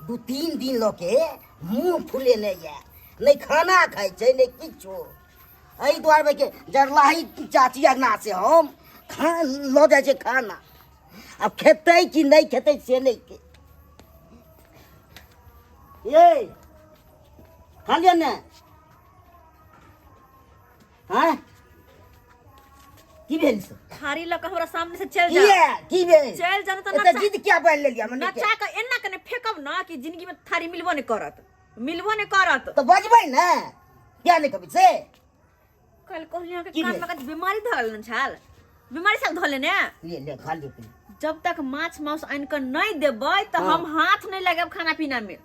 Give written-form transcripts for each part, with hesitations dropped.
2-3 दिन लोके मुंह फूले नहीं खाना खाई छै नहीं किछो एहि दुआरे के जरलाही चाची अंगना से हम लो जाए छै खाना अब खेते कि नहीं खेते से नहीं के ये खा लिया ने हाँ की भेल से थारी लक हमरा सामने से चल जा की भेल चल जाना तो एते जिद क्या बैल ले लिया मने नचा के एना कने फेकब ना कि जिंदगी में थारी मिलबो नहीं करत तो बजबै ना क्या नहीं कभी से कल कहलिया के कान में बीमारी धरल न छाल बीमारी सब धले ने ले खा ले जब तक माछ मांस आन के नहीं देबै तो हम हाथ नहीं लगाब खाना पीना में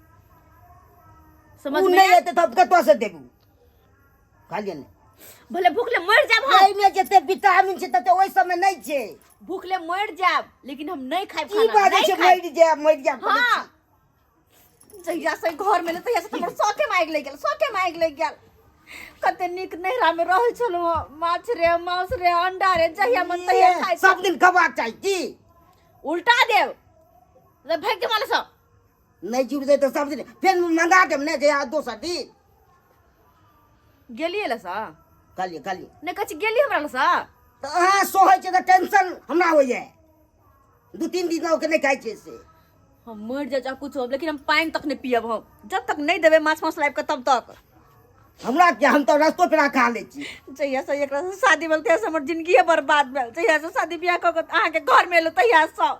समझ में नहीं लेते तब कतो से देबू खा ले भले भूखले मर जाब हम एहि में जते विटामिन छै तते ओइ सब में नहीं छै भूखले मर जाब लेकिन हम नहीं खाइब की खाना बात छै मर जा हां जहिया से घर में तहिया से हमर सौखे माइक लग गेल कते निक नहरा में रहै छलो माछ रे मांस रे अंडा रे जहिया मन तहिया खाइ सब दिन खबाक चाही की उल्टा देव रे भाग के माले सब नहीं जुड़ दे तो सब दिन फिर मंगा देम ने जे दोसर दिन गेलिए ल सा काली ने कछ गेली हमरा ल सा तो अहाँ सोहै छै त टेंशन हमरा हो जाए 2-3 दिन के नहीं खाइ छै से हम मर जा कुछ हो लेकिन हम पानी तक नहीं पियब हम जब तक नहीं देबे माछ मांस लाइब के तब तक हमरा क्या हम तो रास्तो पे खा ले छी जहिया से एकरा से शादी बोलते से हमर जिंदगी बर्बाद भेल जहिया से शादी बियाह क के अहाँ के घर में एलो तहिया से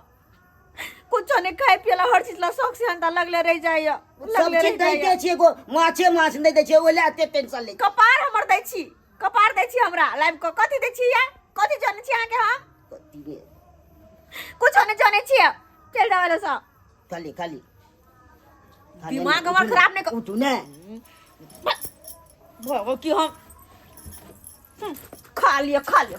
कुछ नहीं खाइ पियला हर चीज ला शौक से हंता लगले रह जाय सब चीज दैते छी एगो माछ नहीं दै छै ओले एते टेंशन ले कपार हमर दै छी हमरा लाइव को कथि दै छी यार कथि जाने छी अहाँ के हम कुछ नहीं जाने छी चल जावला सा खाली दिमाग हमर खराब नहीं कर उठू ने भगो कि हम खा लिया करे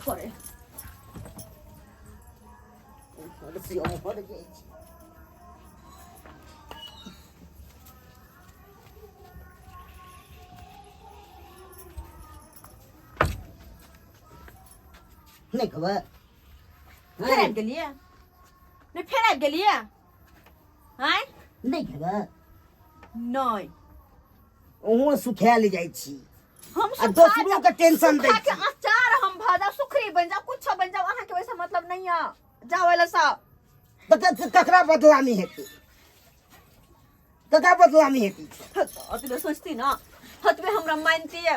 नहीं खबर फिर आबि गेलिए नहीं फिर आबि गेलिए हैं नहीं खबर नहीं ओहो सुखा ले जाई छी हम आ दोसरो के टेंशन दै के अचार हम भाजा सुखरी बन जा कुछ बन जा अहाँ के वैसा मतलब नहीं है जावेला सा तो ककरा बदलामी हेती अति तो सोचती ना हतवे हमरा मानती है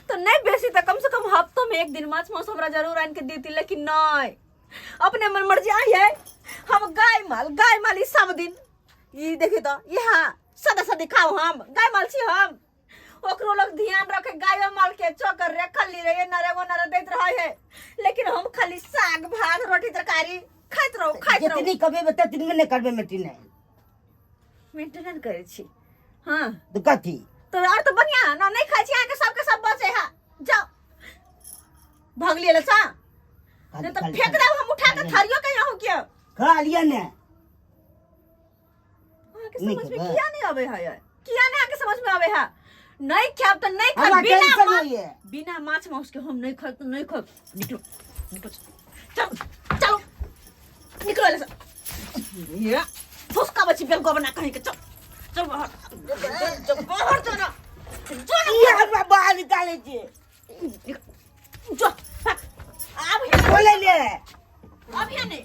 तो नहीं बेसी तो कम से कम हफ्तों में एक दिन माछ मांस हमरा जरूर आन के देती लेकिन नहीं अपने मन मर्जी आई है हम गाय माल ई सब दिन ई देखी तो यहाँ सदा खाओ हम गाय माल छी हम ओकरो लोग ध्यान रखे गाय माल के चोकर रे खल्ली रे नरे दैत रहे है लेकिन हम खाली साग भात रोटी तरकारी खाइत रहो जितनी कबे में तितनी में नहीं करबे मेंटेनेंस करे छी हां तो कथी तो और तो बढ़िया ना नहीं खाइ छी आके सबके सब बचे है जाओ भाग लिए ल सा नहीं तो फेंक दे हम उठा के थारियो के रहू क्या खा लिया ने आके समझ में किया नहीं आवे है किया नहीं आके समझ में आवे है नहीं खाब तो नहीं खा बिना माछ मांस के हम नहीं खा तो नहीं खा निकलो चलो निकलो ले सा ये फुसका बच्ची बेल को बना कहीं के चल बाहर चल ना ये बाहर निकाले छी जो अब बोले ले अब ये नहीं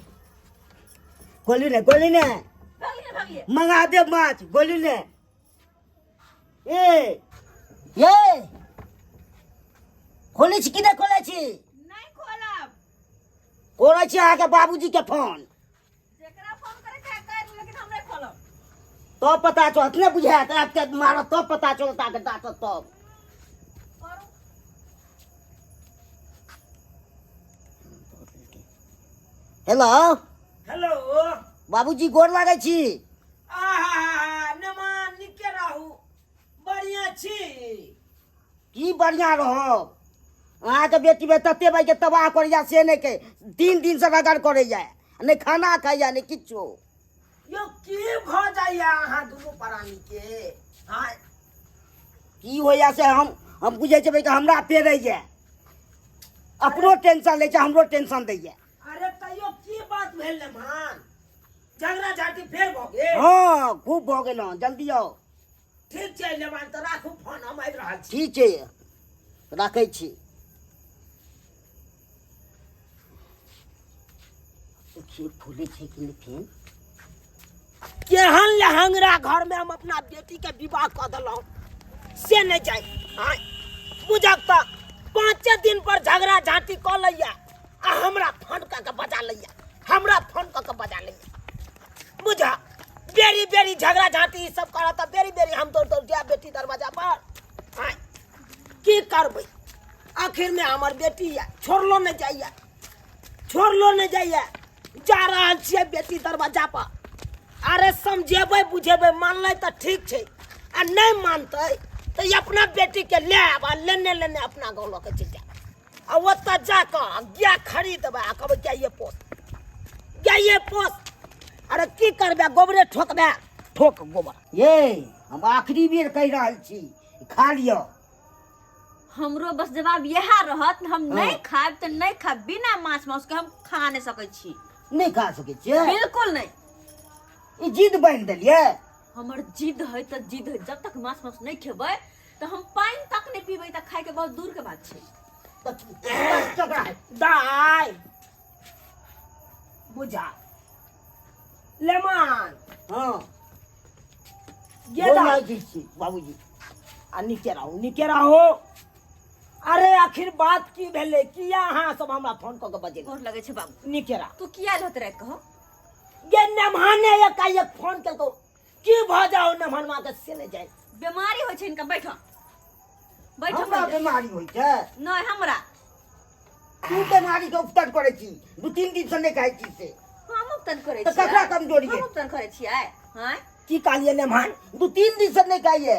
गोली ने भागिए मंगा दे माछ गोली ने ये खोले छी कि नहीं खोले छी नहीं खोलब खोले छी आके बाबूजी के फोन जेकरा फोन करे के कर लेकिन हम नहीं खोलब तो पता चो इतने बुझाया था आपके मारो तो पता चलता के डांटो तो हेलो बाबूजी गोर लागे छी आहा नमान निके रहू बढ़िया छी की बढ़िया रहो अहाँ के बेटी में तते भाई के तबाह कर जा से नहीं के 3 दिन से रगड़ करे जाए नहीं खाना खाई जा नहीं किछो यो की भ जाइया अहाँ दुनू प्राणी के हां की होया से हम बुझे छे कि हमरा पे रह जाए अपनो टेंशन ले हमरो टेंशन दै अरे तैयो की बात भेल ने मान झगड़ा झाटी फेर भ गेल। हाँ खूब भऽ गेल हँ, जल्दी आओ। ठीक छै लेमान, तऽ राखू फोन, हम आबि रहल छी। ठीक छै, राखै छी। देखिए फूले छै कि नहीं फेन। केहन लहंगरा घर में हम अपना बेटी के विवाह कऽ देलहुँ से नहीं जाय। हाँ बुझक तऽ 5 दिन पर झगड़ा झाटी कऽ लैया आ हमरा फोन कऽ के बजा लैया, हमरा फोन कऽ के बजा लैया। बुझा बेरी बेरी झगड़ा झाटी ई सब करत तऽ बेरी बेरी हम दौड़ दौड़ जायब बेटी दरवाजा पर। हाँ की करबै, आखिर में हमर बेटी या छोड़लो नहीं जाइया, छोड़लो नहीं जाइया। जा रहल छियै बेटी दरवाजा पर। अरे समझेबै बुझेबै, मानलै तऽ ठीक छै, आ नहीं मानतै तो ये अपना बेटी के ले आब, लेने लेने अपना गाँव लऽ के चलि जायब। आ ओतऽ जाकऽ गाय खरीदबै आ कहबै गाये पोस, गाये पोस। अरे की करबै, गोबरे ठोकबै, ठोक गोबर। ये हम आखिरी बेर कहि रहल छी, खा लियो। हमरो बस जवाब यह रहत, हम नहीं खाब तो नहीं खाब, बिना माछ मांस के हम खा नहीं सकै छी। नहीं खा सकै छियै, बिल्कुल नहीं। ई जिद बांधि देलियै। हमर जिद है तो जिद है, जब तक माछ मांस नहीं खेबै तो हम पानी तक नहीं पीबै तो खाए के बहुत दूर के बात छै। दाय बुझा लेमान। हाँ ये दाय बाबूजी। आ नीचे रहो, नीचे रहो। अरे आखिर बात की भेलै, किया अहाँ सब हमरा फोन कऽ के बजेलियै? गोर लगे छै बाबू। नीचे रह। तू किया रहत रे कहो? ये नमहाने एकाएक फोन केलको, की भऽ जाओ नमहनमा के से नहीं जाय। बीमारी होइ छै इनका, बैठो बैठो। हमरा बीमारी होइ छै? नहीं हमरा। तू बीमारी के उपचार करै छी, 2-3 दिन से नहीं खाइ छी से। हम उपतन करे तऽ छियै। ककरा कमजोरी है? हम उपतन करे छियै। हां की कहलिए नमहान? 2-3 दिन से नहीं खाइए।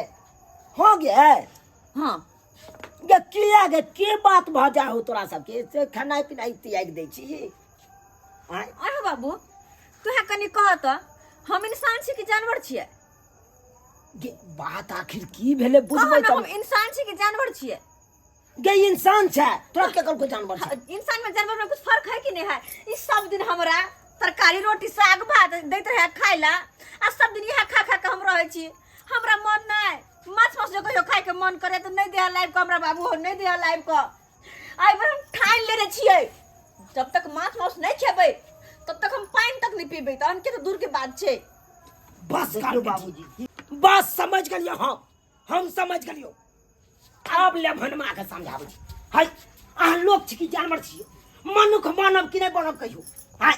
हो गए हां गे किया गे, की बात भऽ जा हो तोरा सबके से खाना पीना त्याग दै छी। आय अरे बाबू तू है कनी कह त, हम इंसान छी कि जानवर छियै? गे बात आखिर की भेलै बुझबै हम तब। इंसान छी कि जानवर छियै? गे इंसान छै, तोरा केकर को जानवर छै? इंसान में जानवर में कुछ फर्क है कि नहीं है? ई सब दिन हमरा तरकारी रोटी साग भात दैत रहे खाय ला, आ सब दिन यह खा खा के हम रहे छी। हमरा मन नहीं, माछ मांस जो कहियो खाए के मन करे तो नहीं देह लाइब को हमरा बाबू हो, नहीं देह लाइब को। आई बार हम ठान लेने छियै, जब तक माछ मांस नहीं खेबै तब तक हम पानी तक नहीं पीबै। तो अनके तो दूर के बात छै। बस कर देखियो बाबूजी, बाबूजी। बस समझ गेलियो, हम समझ गेलियो। आब लेभनमा के समझाबै छी। हाय अहाँ लोग छी कि जानवर छी? मनुख मानव कि नहीं बनब कहियो? हाय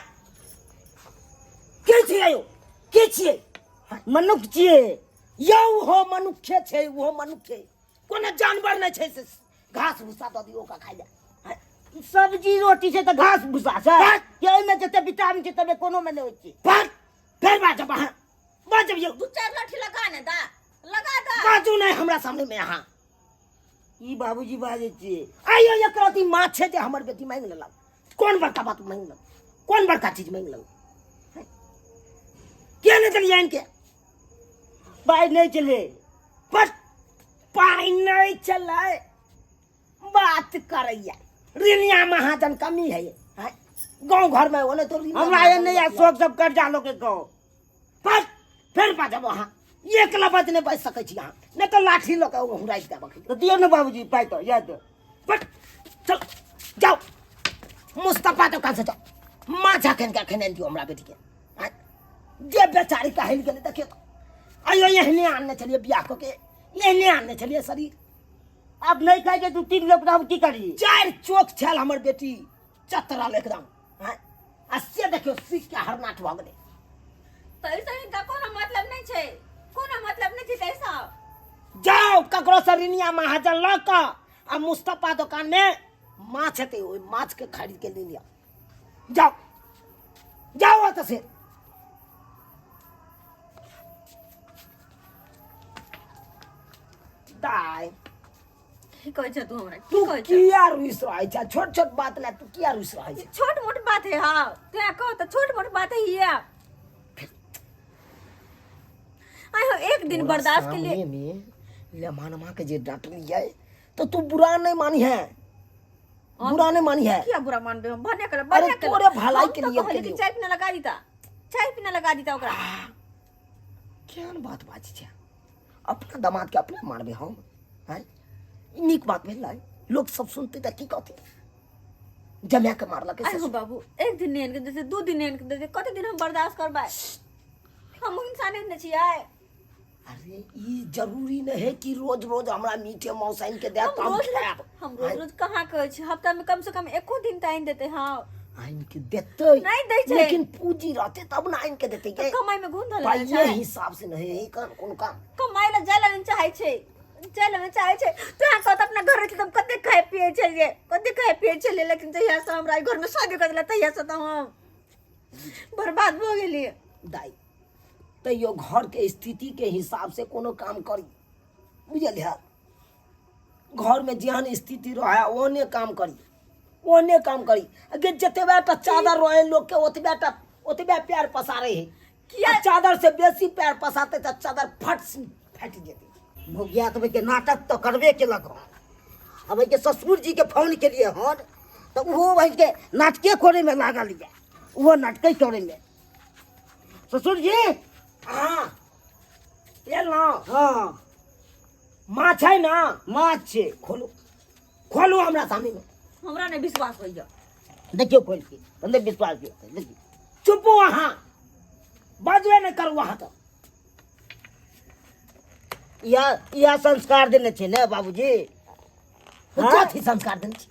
के छियै यौ, के छियै? मनुख छियै। यौ हो मनुखे छै, वो मनुख छै, कोनो जानवर नहीं छै से घास भूसा दऽ दियो ओकरा खाइ ले। सब्जी रोटी से तो घास भूसा छै, ये में जते विटामिन छै तबे कोनो में नहीं होइ छै। पर फेर बाजब अहाँ, बाजब यौ। 2-4 लाठी लगा ने दा, लगा दा। बाजू नहीं हमरा सामने में अहाँ। ई बाबूजी बाजै छियै। आइयो एक रति माछ छै जे हमर बेटी मांगि लेलक। कोन बड़का बात मांगि लेलक, कोन बड़का चीज मांगि लेलक? क्या नहीं चलिए इनके पाई नहीं चले। पर पाई नहीं चले बात करैया। ऋणिया महाजन कमी है ये। गाँव घर में बोले तो हमरा ये नहीं आ शौक सब कर जानो के कहो। पर फिर बाजब अहाँ, एक लबज नहीं बज सकै छी अहाँ, नहीं तो लाठी लऽ के हुराइ देबऽ। तो दियो ना बाबूजी पाई तो याद। पर चल जाओ मुस्तफा दुकान से जाओ, माछा खन के खने दियो हमरा बेटी के। आय, जे बेचारी का हिल गेले देखियो तो। आइयो यहने आनने चलिए बियाह को के, यहने आनने चलिए शरीर। अब नहीं खाएंगे 2-3 लोग हम की करी? 4 चोक छल हमर बेटी, चतरल एकदम। आय, आ से देखियो सीख के हरनाट भऽ गेलै। तैसे इनका कोनो मतलब नहीं छै, कोनो मतलब नहीं छै तैसा। जाओ ककरो से ऋणिया महाजन लऽ कऽ आ मुस्तफा दुकान में माछ हेतै, ओहि माछ के खरीद के ले लिया। जाओ जाओ ओतऽ से। दाय की कहै छै तू हमरा? की तू कहै छै? किया रुइस रहै छै? छोट छोट बात ले तू किया रुइस रहै छै? छोट मोट बात है। हाँ तू कहो तो छोट मोट बात है ये। आई हो एक दिन बर्दाश्त के लिए में लेमानमा के जे डांटलियै तो तू बुरा नहीं मानी है, बुरा नहीं मानी है। क्या बुरा मान रहे हो? बढ़िया कर, अरे तोरे भलाई के लिए चाय पीने लगा दी था। चाय पीना लगा दी ओकरा। केहन बात बाजी छै, अपना दामाद के अपने मारबे हम? हैं नीक बात भेलै? लोग सब सुनते त की कहते? जमा के मारलक अरे बाबू, एक दिन नहीं इनके देते, 2 दिन नहीं इनके देते, कते दिन हम बर्दाश्त करबे? हम इंसान न छियै। अरे ये जरूरी नहीं है कि रोज रोज हमरा मीठे मौसम के दे तो हम रोज रोज कहाँ कहै छी, हफ्ता में कम से कम एको दिन टाइम देते। हाँ आइन के देते नहीं दै छै, लेकिन पूंजी रहते तब ना आइन के देते के। कमाई में गुंधल भाई छै, ये हिसाब से नहीं है कौन काम कमाई ला जाय ला चाहे छै, जाय ला चाहे छै। तो यहाँ कहत अपना घर रहते तुम कते खाए पिए छलिए, कते खाए पिए छलिए, लेकिन जहिया से हमरा घर में शादी कर दिला तहिया से तो हम बर्बाद हो गेलिए। दाई तैयो घर के स्थिति के हिसाब से कोनो काम करी, बुझलिए? घर में जेहन स्थिति रहे ओने काम करी, ओने काम करी। अगे जतबे टा चादर रहे लोग के ओतबे पैर पसारे है। किया चादर से बेसी पैर पसाते तो चादर फट जेती। भोगिया तो के नाटक तो करबे केलक हन। अब के ससुर जी के फोन के लिए हन तो वो भाई के नाटके करे में लागल है, वो नाटके करे में। ससुर जी हाँ ये ना, हाँ माछ है ना? माछ छै, खोलो खोलो हमरा सामने में। हमरा नहीं विश्वास होइया। देखियो खोल के बंदे विश्वास के देखियो। चुप वहाँ बाजबे नहीं करू वहाँ तो। या संस्कार देने छे ने बाबूजी। हाँ? कथी संस्कार देने छी?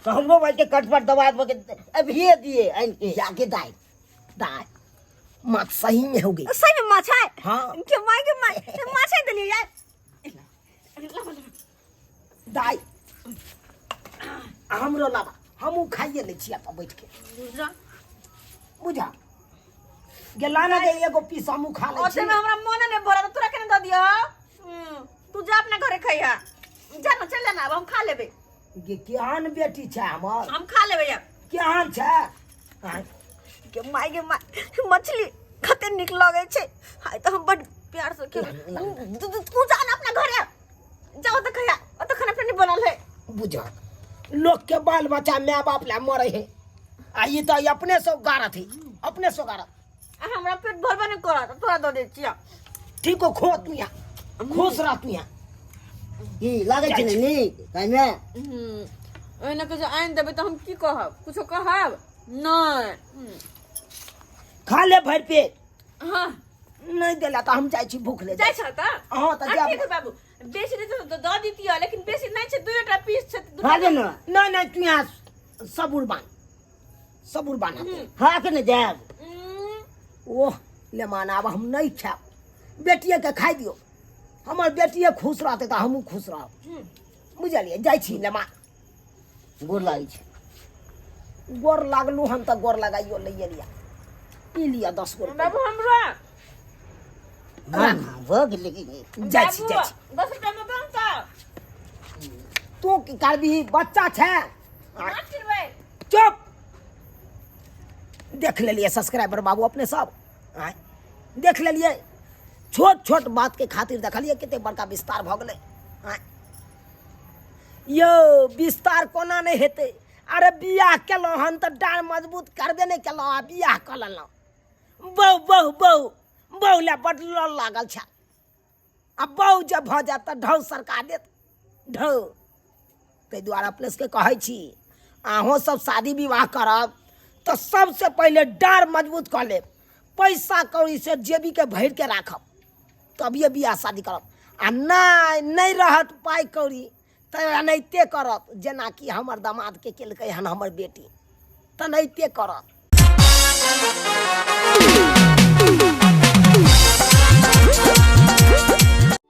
तो हमरो भाई के कटपट दबाए के अभी दिए आइन के। जाके दाई दाई माछ सही में हो गई। सही में माछ है? हाँ। के माछ है दलिए यार। दाई हमरो लाबा, हमू खाइए ले छिया पर बैठ के, बुझा गेला ना के एगो पीस हमू खा ले छी। ओते में हमरा मन नहीं भरा, तोरा केने द दियो? तू जा अपने घरे खइया, जा ना, चल ना, अब हम खा लेबे। ये केहन बेटी छै हमर? हम खा लेबे यार। केहन छै? आय के माय मछली कते निक लगे छे। हाय तो हम बड़ प्यार से के तू जा ना अपना घरे, जाओ तो खइया, ओ तो खाना पीना नहीं बनल है। बुझा लोग के बाल बच्चा माय बाप ला मरे है, आ ये तो अपने सब गारत है, अपने सब गारत। हमरा पेट भरबे नहीं करत, तोरा दे दे छिया। ठीक हो, खो तू यहाँ, खुश रह तू यहाँ। की लागे छै ने नीक काहे में? ओने के जे आइन देबे तो हम की कहब? कुछो कहब नहीं। खा ले भर पेट, हां नहीं देला तो हम जाय छी भूख ले जाय छ त। हां त जा। ठीक है बाबू, बेसी दे तो द दीतिया, लेकिन बेसी नहीं छे, 2टा पीस छे। खा दे ना। नहीं नहीं तू यहाँ सबूर बान खा के न जाब। ओह ले माना अब हम नहीं खाब, बेटिए के खाई दियो। हमर बेटिए खुश रहते तो हमहू खुश रहब, बुझलिए? जाय छी ले मां, गोर लागे छै। गोर लागलू हम तो गोर लगाइयो ले लिया, ई लिया 10 गो बाबू हमरा ना भ गेले की जाय छी 10 रुपया में कौन सा तू की करबी? बच्चा छै। ना चिरवे। चुप, देख लेलिए सब्सक्राइबर बाबू अपने सब। आय देख लेलिए, छोट छोट बात के खातिर देखलिए कितने बड़का विस्तार भ गेलै। आय यो विस्तार कोना नहीं हेते? अरे बियाह केलहुँ हन तो डाँड़ मजबूत करबे नहीं केलहुँ, आ बियाह कऽ लेलहुँ। बहु बहु बहु बहु ले बड लड़ लागल छै, आ बहु जब भऽ जायत तऽ ढौ सरका देत ढौ। ताहि दुआरे अपने के कहै छी, अहों सब शादी विवाह करब तो सबसे पहले डाँड़ मजबूत कर लेब, पैसा कौड़ी से जेबी के भर के राखब, तभिए बियाह शादी करब। आ नहीं रहत पाई कौड़ी तो एनाहिते करब, जेना कि हमर दामाद के केलकै हन हमर बेटी, तेनाहिते करब।